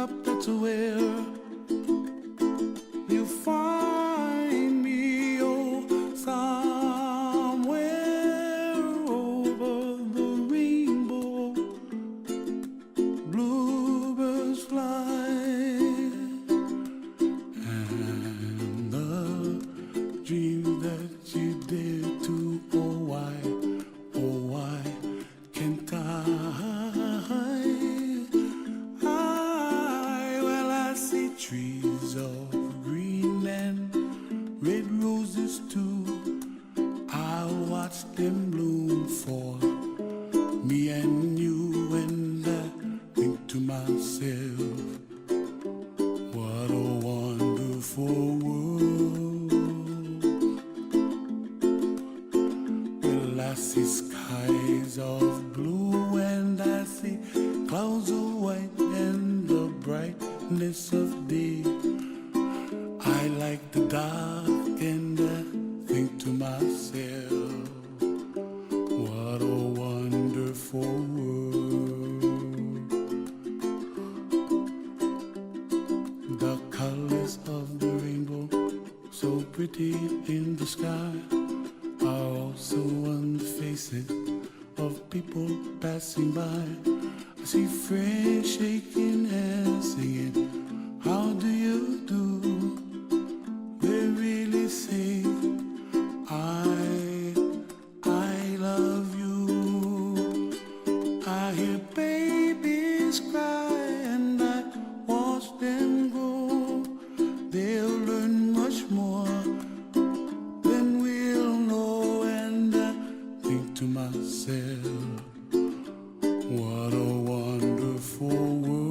top, that's where you find me, oh, somewhere over the rainbow. Bluebirds fly, and the dreams that you did to, oh why can't I? Well, I see trees of green and red roses too. I watch them bloom for me and you, and I think to myself, what a wonderful world. Well, I see skies of blue and I see clouds of white and the brightness of day. I like the dark and I think to myself, what a wonderful world. The colors of the rainbow, so pretty in the sky, are also on the faces of people passing by. I see friends shaking hands, singing, how do you do? They really say, I love you. I hear babies cry and I watch them grow. They'll learn much more than we'll know, and I think to myself, what a wonderful world.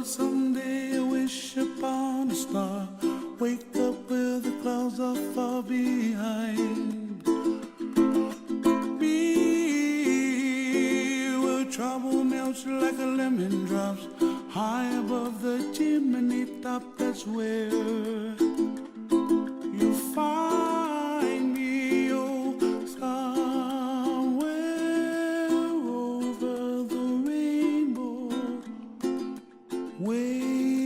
Someday I wish upon a star, wake up where the clouds are far behind me, where trouble melts like a lemon drops high above the chimney top. That's where you find me, oh, somewhere over the rainbow, way